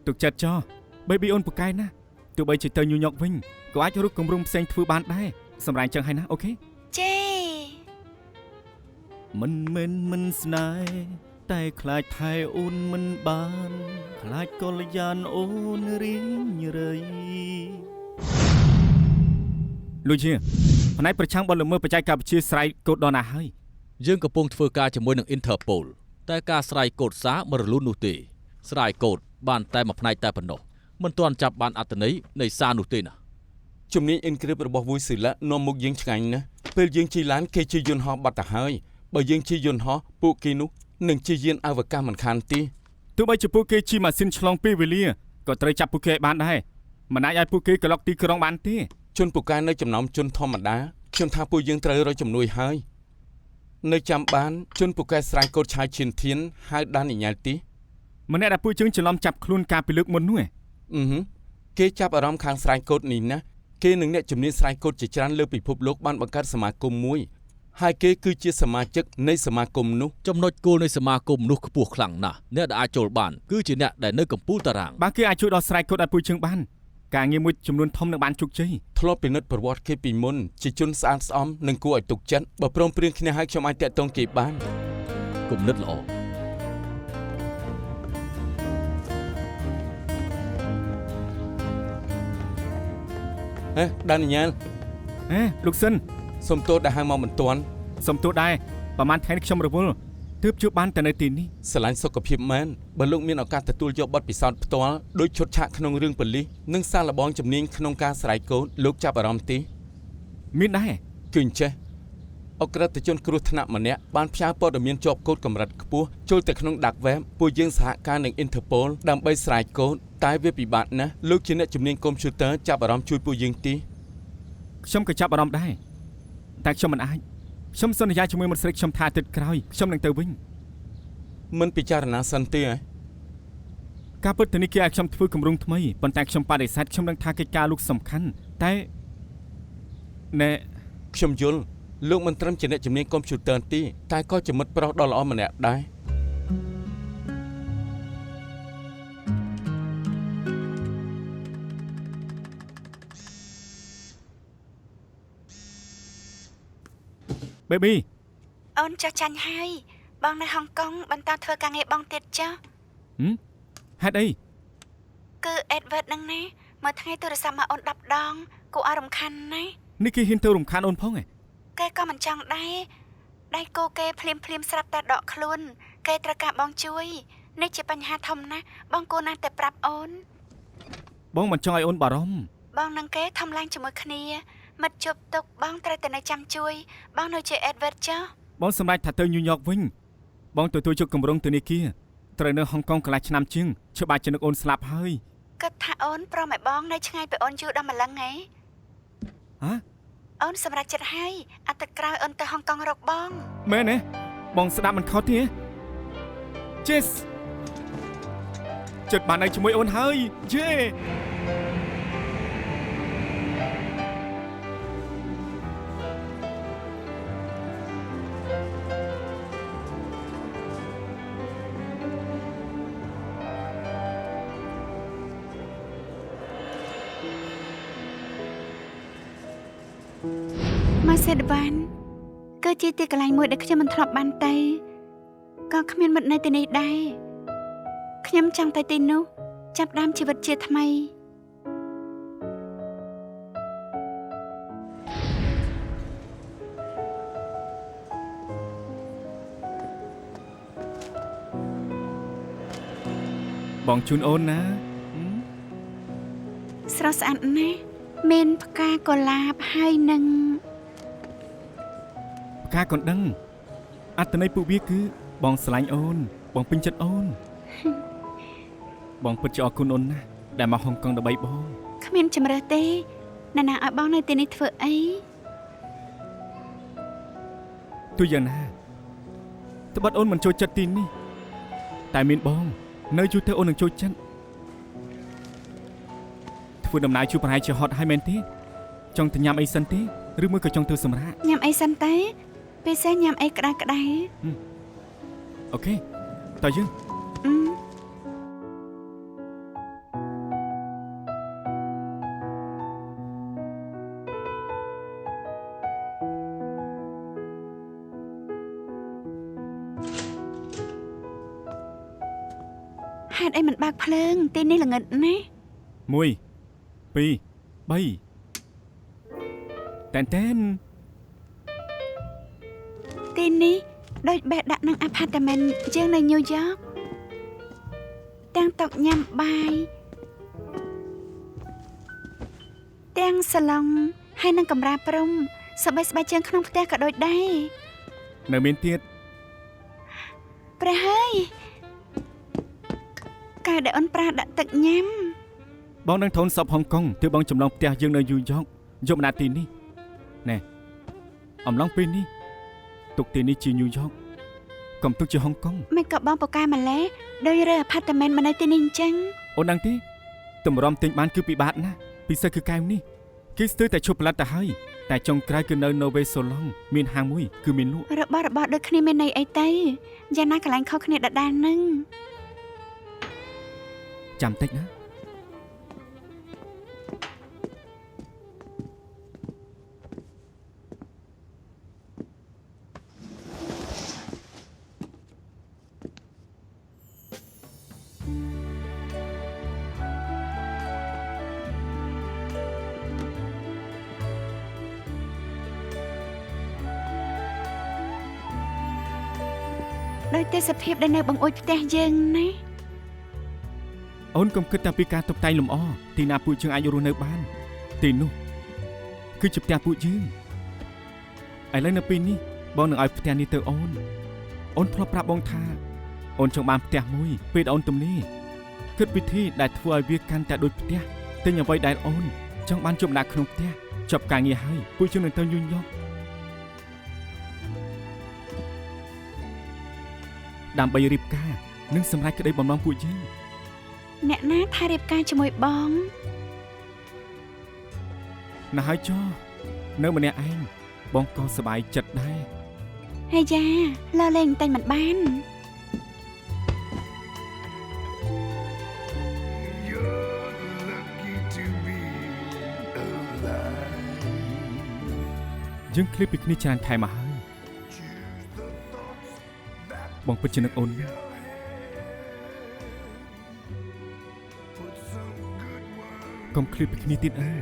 ទុកចិត្តចោះ baby អូនពូកែណាទោះបីជាទៅញូវយ៉កវិញក៏អាចរកគម្រោងផ្សេងធ្វើបានដែរសម្រាប់ចឹងហើយណាអូខេ ជេ មិនមែនមិនស្នេហ៍តែខ្លាចថែអូនមិនបានខ្លាចកល្យានអូនរីងរៃលុយជាផ្នែកប្រឆាំងបទល្មើសបច្ចេកវិទ្យាស្រ័យកូដដល់ណាហើយ យើងកំពុងធ្វើការជាមួយនឹង Interpol តែការស្រ័យកូដសារមិនរលូននោះទេស្រ័យកូដបានតែមួយផ្នែកតែប៉ុណ្ណោះមិនទាន់ចាប់បានអត្ថន័យនៃសារនោះទេណា ជំនាញ encrypt របស់ Voicilla នាំមុខយើងឆ្ងាញ់ណាស់ពេលយើងជិះឡានគេជិះយន្តហោះបាត់ទៅហើយបើយើងជិះយន្តហោះពួកគេនោះនឹងជិះយានអវកាសមិនខានទេ ទោះបីជាពួកគេជិះម៉ាស៊ីនឆ្លងពេលវេលាក៏ត្រូវចាប់ពួកគេឲ្យបានដែរមិនអាចឲ្យពួកគេក្លុកទីក្រុងបានទេ ជនពូកែនៅចំណោមជនធម្មតាខ្ញុំថាពួកយើងត្រូវរកជំនួយហើយនៅចាំបានជនពូកែស្រ័យកូដឆាយឈិនធានហៅដានីយ៉ែលទី ម្នាក់ដែលពួកយើងច្រឡំចាប់ខ្លួនការពីលើកមុននោះ គេចាប់អារម្មណ៍ខាងស្រ័យកូដនេះណាគេនឹងអ្នកជំនាញស្រ័យកូដជាច្រើនលើពិភពលោកបានបង្កើតសមាគមមួយហើយគេគឺជាសមាជិកនៃសមាគមនោះ ចំណុចគោលនៃសមាគមនោះខ្ពស់ខ្លាំងណាស់អ្នកដែលអាចចូលបានគឺជាអ្នកដែលនៅកំពូលតារាង បើគេអាចជួយដល់ស្រ័យកូដឲ្យពួកយើងបានការងារមួយចំនួនធំនឹងបានជោគជ័យ ធ្លាប់ពិនិត្យប្រវត្តិគេពីមុនជាជនស្អាតស្អំនិងគួរឲ្យទុកចិត្តបើព្រមព្រៀងគ្នាឲ្យខ្ញុំអាចតាក់ទងគេបាន គំនិតល្អ ដានីយ៉ែល លោកសិន សុំទោសដែលហៅមកមិនទាន់ សុំទោសដែរប្រហែលថ្ងៃខ្ញុំរវល់ទើបជួបបានតែនៅទីនេះ ស្រឡាញ់សុខភាពមែនបើលោកមានឱកាសទទួលយកបទពិសោធន៍ផ្ទាល់ដោយឈុតឆាកក្នុងរឿងប៉ូលីសនិងសារលបងជំនាញក្នុងការស្រ័យកូដលោកចាប់អារម្មណ៍ទេ មានដែរ គឺអញ្ចេះអក្រិតជនគ្រោះថ្នាក់ម្នាក់បានផ្សាយព័ត៌មានជាប់កូដកម្រិតខ្ពស់ចូលទៅក្នុង Dark Web ពួកយើងសហការនឹង Interpol ដើម្បីស្រ័យកូដតែវាពិបាកណាស់លោកជាអ្នកជំនាញកុំព្យូទ័រចាប់អារម្មណ៍ជួយពួកយើងទី ខ្ញុំក៏ចាប់អារម្មណ៍ដែរតែខ្ញុំមិនអាចខ្ញុំសន្យាជាមួយមិត្តស្រីខ្ញុំថាអាទិត្យក្រោយខ្ញុំនឹងទៅវិញ មិនពិចារណាសិនទេ ការពិតធនាគារឲ្យខ្ញុំធ្វើគម្រោងថ្មីប៉ុន្តែខ្ញុំបដិសេធខ្ញុំនឹងថាកិច្ចការលោកសំខាន់តែណែ ខ្ញុំយល់លោកមិនត្រឹមជាអ្នកជំនាញកុំព្យូទ័រទេតែក៏ជាមិត្តប្រុសដ៏ល្អម្នាក់ដែរ baby អូនចាស់ចាញ់ហើយបងនៅហុងកុងបន្តធ្វើការងារបងទៀតចាស់ ហេតុអី គឺអេដវើតនឹងណាមួយថ្ងៃទូរស័ព្ទមកអូន10ដងគួរឲ្យរំខានណាស់ នេះគេហ៊ានទៅរំខានអូនផងហ៎ គេក៏មិនចង់ដែរដៃគោគេភ្លាមស្រាប់តែដកខ្លួនគេត្រូវការបងជួយនេះជាបញ្ហាធំណាស់បងគួរណាស់តែប្រាប់អូន បងមិនចង់ឲ្យអូនបារម្ភ បងនឹងគេធំឡើងជាមួយគ្នាមិត្តជប់ទុកបងត្រូវតែនៅចាំជួយបងនៅជាអេដវើតចាស់ បងសម្រេចថាទៅញូវយ៉កវិញបងទទួលយកគម្រោងធនាគារត្រូវនៅហុងកុងកន្លះឆ្នាំជាងច្បាស់ជានឹកអូនស្លាប់ហើយ គិតថាអូនព្រមឲ្យបងនៅឆ្ងាយពីអូនយូរដល់ម្លឹងហ៎ ហ៎ អូនសម្រេចចិត្តហើយអាទិត្យក្រោយអូនទៅហុងកុងរកបង មែនទេបងស្ដាប់មិនខុសទេ Yes ចិត្តបាននៅជាមួយអូនហើយយេ ប ម៉ាសេដវ៉ានគឺជាទីកន្លែងមួយដែលខ្ញុំមិនធ្លាប់បានទៅក៏គ្មានមិត្តនៅទីនេះដែរខ្ញុំចង់ទៅទីនោះចាប់ផ្ដើមជីវិតជាថ្មី បងជូនអូនណា ស្រស់ស្អាតណាស់មានផ្កាកុលាបហើយនឹង ផ្កាកណ្ដឹងអត្តន័យពួកវាគឺបងស្រឡាញ់អូនបងពេញចិត្តអូន បងពិតជាអរគុណអូនណាស់ដែលមកហុងកុងដើម្បីបង គ្មានជំរើសទេណានាឲ្យបងនៅទីនេះធ្វើអី ទោះយ៉ាងណាត្បិតអូនមិនចូលចិត្តទីនេះតែមានបងនៅយូរទៅអូននឹងចូលចិត្តធ្វើដំណើរជួបប្រហែលជាហត់ហើយមែនទេចង់ទៅញ៉ាំអីសិនទេឬមួយក៏ចង់ទៅសម្រាក ញ៉ាំអីសិនទេពេលសេះញ៉ាំអីក្តៅក្តៅ អូខេតើយើង ហេតុអីមិនបើកភ្លើងទីនេះល្ងិតណាស់ 1 2 3តែន ទីនេះដូចបេះដាក់នឹងអាផាតមិនយើងនៅញូវយ៉កទាំងតុញ៉ាំបាយទាំងសាឡុងហើយនឹងកម្រាលព្រំសបៃស្បែកជើងក្នុងផ្ទះក៏ដូចដែរ នៅមានទៀត ព្រះហើយកាលដែលអូនប្រាដាក់ទឹកញ៉ាំ បងនឹងធនសពហុងកុងទើបបងចម្លងផ្ទះយើងនៅយូរយ៉កយកម្នាក់ទីនេះណែអំឡុងពេលនេះទុកទីនេះជាញូវយ៉កកុំទុកជាហុងកុង មិនក៏បងបកកែម្លេះដោយរើអាផាតមិនមកនៅទីនេះអញ្ចឹង អូនដឹងទេតម្រាំទិញបានគឺពិបាកណាស់ពិសេសគឺកែវនេះគេស្ទើរតែឈប់ផលិតទៅហើយតែចុងក្រោយគឺនៅ Nove Solong មានហាងមួយគឺមានលក់ របស់ដូចគ្នាមានន័យអីទៅយ៉ាងណាកន្លែងខុសគ្នាដដែលនឹង ចាំតិចណា ដោយទេសភាពដែលនៅបង្អួចផ្ទះយើងណា អូនកុំគិតតែពីការតុបតែងលម្អទីណាពួកយើងអាចរស់នៅបានទីនោះគឺជាផ្ទះពួកយើងឥឡូវនៅពេលនេះបងនឹងឲ្យផ្ទះនេះទៅអូនធ្លាប់ប្រាប់បងថាអូនចង់បានផ្ទះមួយពេលអូនទំនេរគិតវិធីដែលធ្វើឲ្យវាកាន់តែដូចផ្ទះទិញអ្វីដែលអូនចង់បានជុំដាក់ក្នុងផ្ទះចប់ការងារហើយពួកយើងនឹងទៅញូវយ៉កដើម្បីរៀបការនិងសម្រេចក្តីបំណងពួកយើង អ្នកណាថារៀបការជាមួយបង ណាស់ហើយចុះនៅម្នាក់ឯងបងក៏សប្បាយចិត្តដែរ ហើយយ៉ាលើលេងតែមិនបាន យើងឃ្លីបពីគ្នាច្រើនខែមកហើយបងពិតជានឹកអូនណាស់ កុំឃ្លីបពីគ្នាទៀតអើ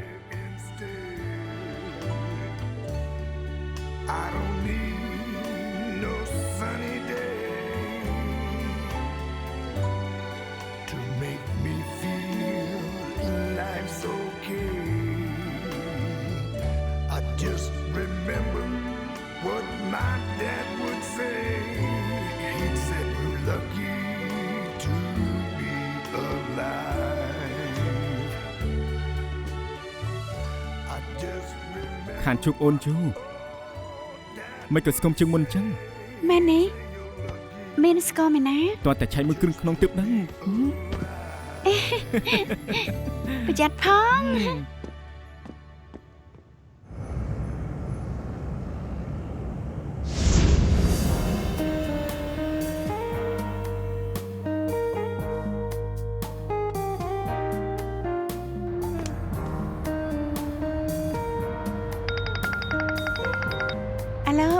I don't need no sunny day to make me feel life's okay. I just remember what my dad would say. He'd said you're lucky to be alive. I just remember ខានជប់អូនជូមិនក៏ស្គមជាងមុនចឹង មែនទេមានស្គរមែនណា តើតែឆៃមួយគ្រឿងក្នុងទឹកដឹង ប្រយ័ត្នផង អ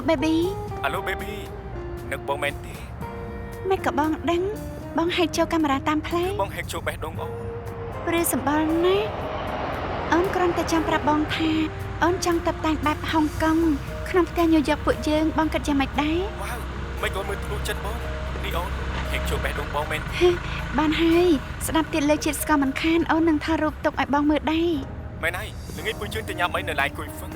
baby អាឡូ baby នឹកបងមែនទេ មិនក៏បងដឹងបងហែកចូលកាមេរ៉ាតាមផ្លូវ បងហែកចូលបេះដូងអូន ព្រឺសម្បល់ណាស់អូនគ្រាន់តែចង់ប្រាប់បងថាអូនចង់ទៅតែងបែបហុងកុងក្នុងផ្ទះញូវយ៉កពួកយើងបងគិតយ៉ាងម៉េចដែរ វ៉ាវមិនក៏មើលធ្លុះចិត្តបងនេះអូនហែកចូលបេះដូងបងមែន បានហើយស្ដាប់ទៀតលើជាតិស្គមមិនខានអូននឹងថតរូបទុកឲ្យបងមើលដែរ មែនហើយល្ងាចពួកយើងទៅញ៉ាំអីនៅឡាយគួយហ្វឹង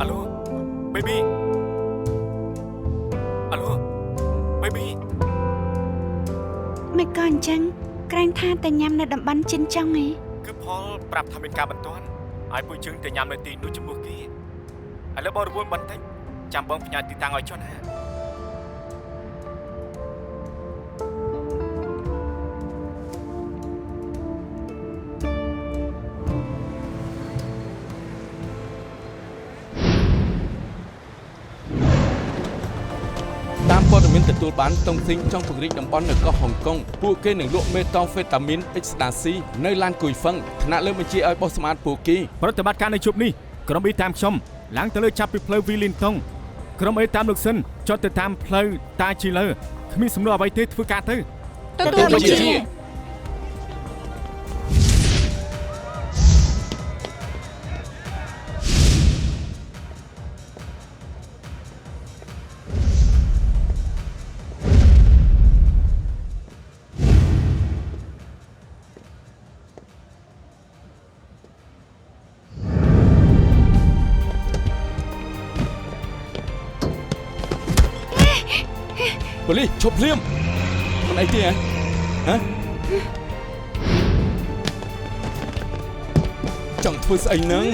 អាឡូ baby អាឡូ baby មិនក៏អញ្ចឹងក្រែងថាតែញ៉ាំនៅតំបន់ចិនចុងឯង គឺផលប្រាប់ថាមានការបន្ទាន់ឲ្យពួកយើងទៅញ៉ាំនៅទីនោះជាមួយគេឥឡូវបងរវល់បន្តិចចាំបងផ្ញើទីតាំងឲ្យចុះណា តាមព័ត៌មានទទួលបានតុងស៊ីងចង់ពង្រីកតំបន់នៅកោះហុងកុងពួកគេនឹងលក់មេតង់ហ្វេតាមីន Ecstasy នៅឡានគួយហ្វឹងថ្នាក់លើបញ្ជាឲ្យបោះសម្អាតពួកគេ ប្រតិបត្តិការនៅជប់នេះក្រុមអេតាមខ្ញុំឡើងទៅលើចាប់ពីផ្លូវវីលីនតុងក្រុមអេតាមលោកសិនចុះទៅតាមផ្លូវតាជីលើគ្មានសំណួរអ្វីទេធ្វើការទៅ ទទួលបញ្ជា ប៉ូលីសឈប់ភ្លាមមិនអីទេហ៎ចង់ធ្វើស្អីនឹង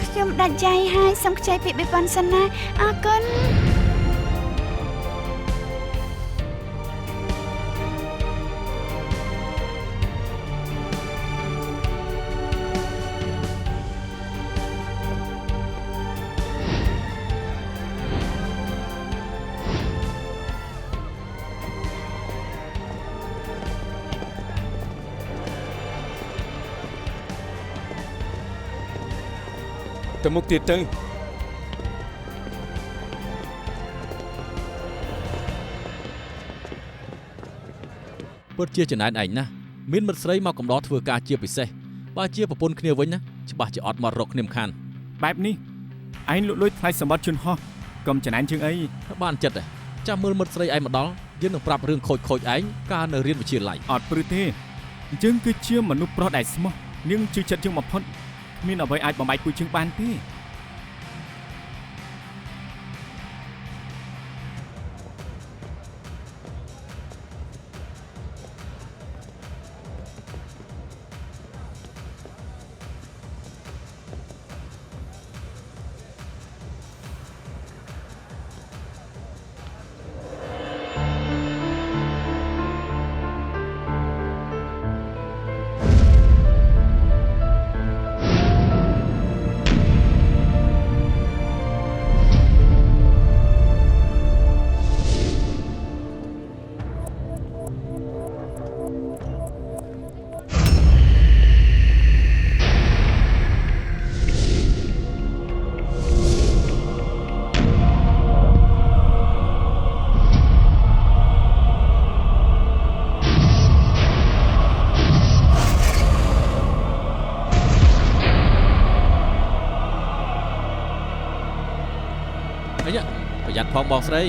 ខ្ញុំដាច់ចៃហើយសូមខ្ចីពាក្យបិប៉ុនសិនណាអរគុណ ទៅមុខទៀតទៅ ពិតជាចំណែនឯងណាមានមិត្តស្រីមកកំដរធ្វើការជាពិសេសបើជាប្រពន្ធគ្នាវិញណាច្បាស់ជាអត់មករកគ្នាមិនខាន បែបនេះឯងលក់លុយថ្លៃសម្បត្តិជូនហោះកុំចំណែនជាងអី បានចិត្តទេចាំមើលមិត្តស្រីឯងមកដល់យើងនឹងប្រាប់រឿងខូចឯងកាលនៅរៀនវិទ្យាល័យ អត់ព្រឺទេយើងគឺជាមនុស្សប្រុសដែលស្មោះនាងជឿចិត្តយើងបំផុតគ្មានអ្វីអាចបំបែកពួកយើងបានទេ ប្រយ័ត្នផងបងស្រី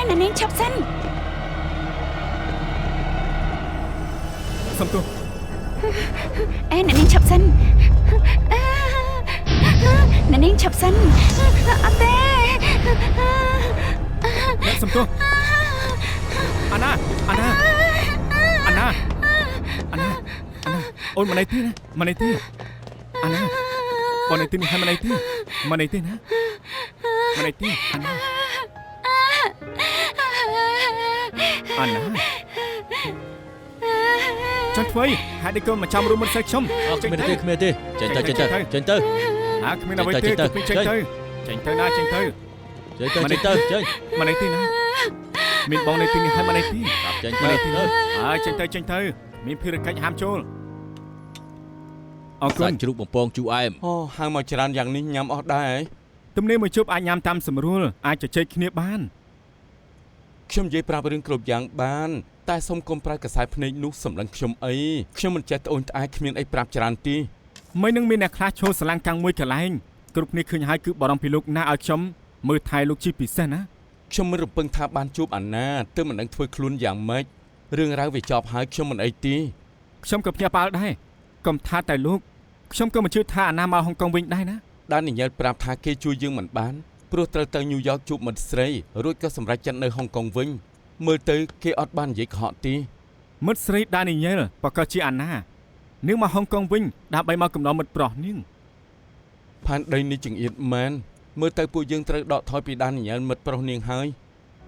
អ្នកនាងឈប់សិន សុំទោស អ្នកនាងឈប់សិនអ្នកនាងឈប់សិនអត់ទេ អ្នកសុំទោសអាណាអូនមកនេះទេណាមកនេះទេអាណាបងនេះទេនេះហើយមកនេះទេមកនេះទេណាមកនេះទេអាណាចុះធ្វើអីហើយនេះកូនមកចាំរួមមិនស្អីខ្ញុំ គ្មានទេចេញទៅហាគ្មានអ្វីទេគ្មានចេញទៅណាចេញទៅ ចេញមកនេះទេណា មានបងនៅទីនេះហើយមកនេះទី តាមចេញ មក ទៅ នេះទីហើយចេញទៅមានភារកិច្ចហាមចូលអរគុ សា ណ ច់ជ្រូកបំពងជូរអែម អូហៅមកច្រើនយ៉ាងនេះញ៉ាំអស់ដែរ ទំនេរមួយជប់អាចញ៉ាំតាមស្រួលអាចជជែកគ្នាបាន ខ្ញុំនិយាយប្រាប់រឿងគ្រប់យ៉ាងបានតែសុំកុំប្រើកសែភ្នែកនោះសម្លឹងខ្ញុំអីខ្ញុំមិនចេះត្អូញត្អែគ្មានអីប្រាប់ច្រើនទេ មិននឹងមានអ្នកខ្លះឈរស្រឡាំងកាំងមួយកន្លែងគ្រប់គ្នាឃើញហើយគឺបារម្ភពីលោកណាឲ្យខ្ញុំមើលថែលោកជាពិសេសណា ខ្ញុំមិនរំពឹងថាបានជួបអាណាទើបមិនដឹងធ្វើខ្លួនយ៉ាងម៉េចរឿងរ៉ាវវាចប់ហើយខ្ញុំមិនអីទេ ខ្ញុំក៏ភ្ញាក់ផ្អើលដែរកុំថាតែលោកខ្ញុំក៏មិនជឿថាអាណាមកហុងកុងវិញដែរណា ដានីយ៉ែលប្រាប់ថាគេជួយយើងមិនបានព្រោះត្រូវទៅញូវយ៉កជួបមិត្តស្រីរួចក៏សម្រេចចិត្តនៅហុងកុងវិញមើលទៅគេអត់បាននិយាយកុហកទេ មិត្តស្រីដានីយ៉ែលប្រកាសជាអាណានាងមកហុងកុងវិញដើម្បីមកកំណត់មិត្តប្រុសនាង ផានដីនេះចង្អៀតមែនមើលទៅពួកយើងត្រូវដកថយពីដានីយ៉ែលមិត្តប្រុសនាងហើយ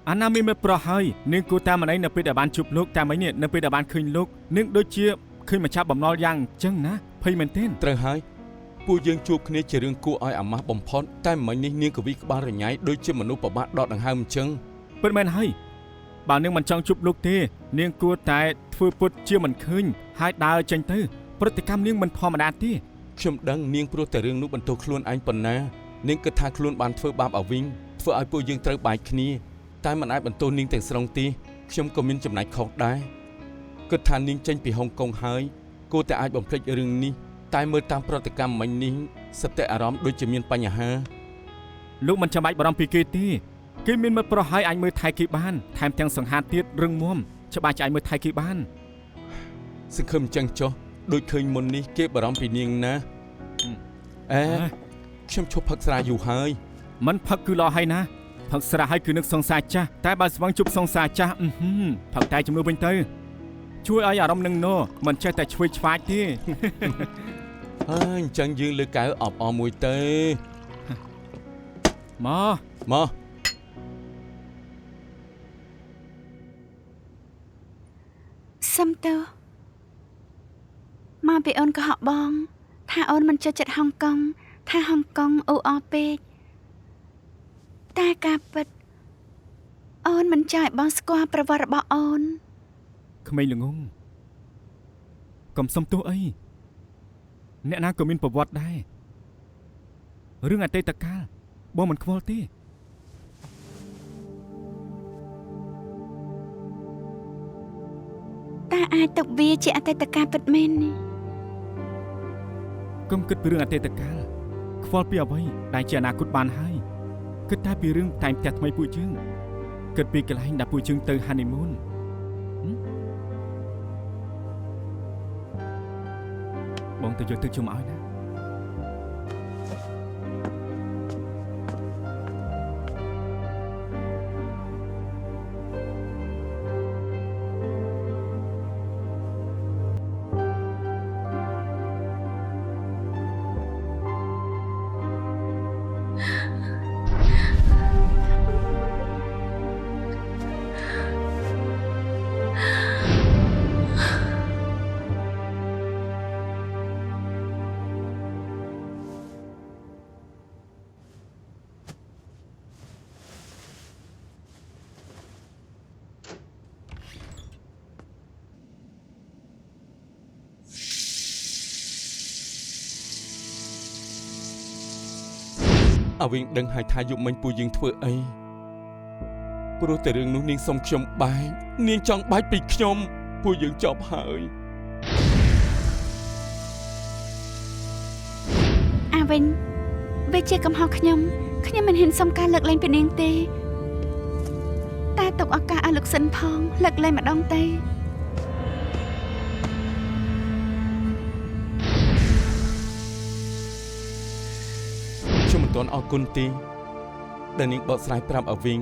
អាណាមានមិត្តប្រុសហើយនាងគួរតាមម្នាក់នៅពេលដែលបានជួបលោកតាមមិញនេះនៅពេលដែលបានឃើញលោកនាងដូចជាឃើញម្ចាស់បំណុលយ៉ាងអញ្ចឹងណាភ័យមែនទេ ត្រូវហើយពួកយើងជួបគ្នាជារឿងគួរឲ្យអាម៉ាស់បំផុតតែមិញនេះនាងកវីក្បាលរញ៉ៃដូចជាមនុស្សប្របាក់ដកដង្ហើមអញ្ចឹង ពិតមែនហើយបើនាងមិនចង់ជួបលោកទេនាងគួរតែធ្វើពុតជាមិនឃើញហើយដើរចេញទៅប្រតិកម្មនាងមិនធម្មតាទេ ខ្ញុំដឹងនាងព្រោះតែរឿងនោះបន្ទោសខ្លួនឯងប៉ុណ្ណានាងគិតថាខ្លួនបានធ្វើបាបឲ្យវិញធ្វើឲ្យពួកយើងត្រូវបែកគ្នាតែមិនអាចបន្ទោសនាងទាំងស្រុងទេខ្ញុំក៏មានចំណែកខុសដែរគិតថានាងចេញពីហុងកុងហើយគួរតែអាចបំភ្លេចរឿងនេះតែមើលតាមប្រតិកម្មមិញនេះសតិអារម្មណ៍ដូចជាមានបញ្ហា លោកមិនចាំបាច់បារម្ភពីគេទេគេមានមិត្តប្រុសហើយអាចមើលថែគេបានថែមទាំងសង្ហាទៀតរឹងមាំច្បាស់ជាអាចមើលថែគេបាន សង្ឃឹមអញ្ចឹងចុះដូចឃើញមុននេះគេបារម្ភពីនាងណាខ្ញុំឈប់ផឹកស្រាយូរហើយ មិនផឹកគឺល្អហើយណាផឹកស្រាហើយគឺនឹកសង្សារចាស់តែបើស្វឹងជប់សង្សារចាស់ផឹកតែជំនួសវិញទៅជួយឲ្យអារម្មណ៍នឹងណូមិនចេះតែឆ្វេងឆ្វាយទេ អញ្ចឹងយើងលើកៅអបអរមួយទៅ មក សុំទៅមកពីអូនកុហកបងថាអូនមិនចូលចិត្តហុងកុងថាហុងកុងអ៊ូអរពេកតែការពិតអូនមិនចង់ឲ្យបងស្គាល់ប្រវត្តិរបស់អូន ក្មេងល្ងងកុំសុំទោសអីអ្នកណាក៏មានប្រវត្តិដែររឿងអតីតកាលបងមិនខ្វល់ទេតែអាចទុកវាជាអតីតកាលពិតមែននេះ កុំគិតពីរឿងអតីតកាលខ្វល់ពីអ្វីដែលជាអនាគតបានហើយគិតតែពីរឿងតែងផ្ទះថ្មីពួកយើងគិតពីកន្លែងដែលពួកយើងទៅ honeymoon បងទៅយកទឹកជុំឲ្យណា អវិញដឹងហើយថាយប់មិញពួកយើងធ្វើអីព្រោះតែរឿងនោះនាងសុំខ្ញុំបែកនាងចង់បែកពីខ្ញុំពួកយើងចប់ហើយ អាវិញវាជាកំហុសខ្ញុំមិនហ៊ានសុំការលើកលែងពីនាងទេតែទុកឱកាសឲ្យលោកសិនផងលើកលែងម្ដងទៅ ខ្ញុំមិនទាន់អរគុណទេដែលនាងបកស្រាយប្រាប់អវិញ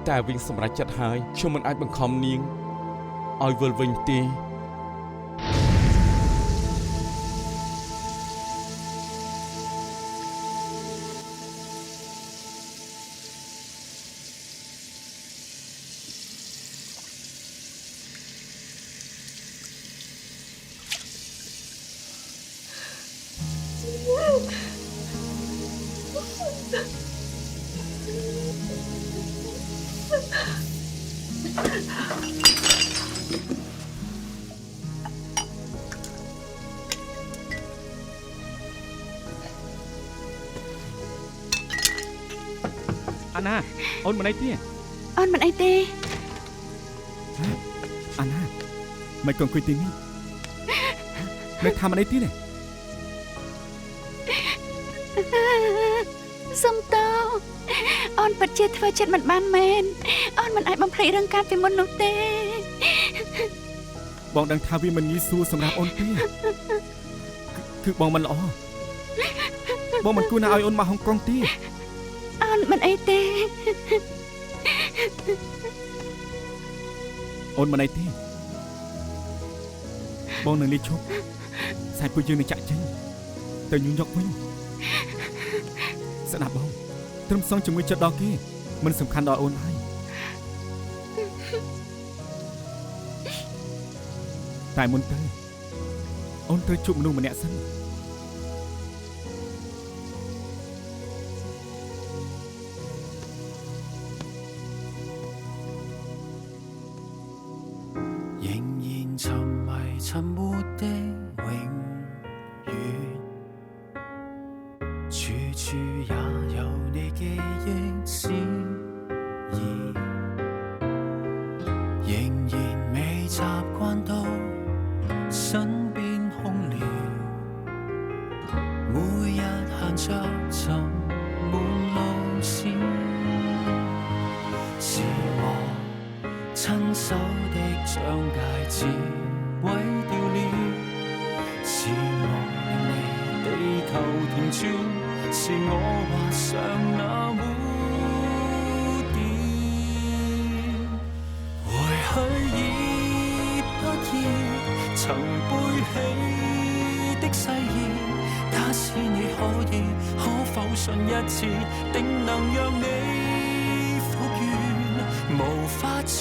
តែអវិញសម្រេចចិត្តហើយខ្ញុំមិនអាចបង្ខំនាងឲ្យវិលវិញទេ Hãy subscribe cho kênh Ghiền Mì Gõ để không bỏ lỡ អាណាអូនមិនអីទេ អូនមិនអីទេ អាណាមិនក៏អង្គុយទីនេះនៅថាមិនអីទេ សុំតោអូនពិតជាធ្វើចិត្តមិនបានមែនអូនមិនអាចបំភ្លេចរឿងកាលពីមុននោះទេ បងដឹងថាវាមិនងាយស្រួលសម្រាប់អូនទេគឺបងមិនល្អបងមិនគួរណាឲ្យអូនមកហុងកុងទេ អូនមិនអីទេ អូនមិនអីទេបងនឹងលាឈប់សាច់ពួកយើងនឹងចាក់ចេញទៅញូញយកវិញស្ដាប់បងត្រឹមសងជាមួយចិត្តដល់គេមិនសំខាន់ដល់អូនហើយតែមុនទៅអូនត្រូវជួបមនុស្សម្នាក់សិន 仍然沉迷沉沒的永遠，處處也有你記憶思意，仍然未習慣到身邊空了，每日行着沉悶路線，是我親手的將戒指毀掉了，是我令你地球停轉，是我畫上那污點，回去已不易，曾背起的誓言，假使你可以，可否信一次，定能讓你復原，無法再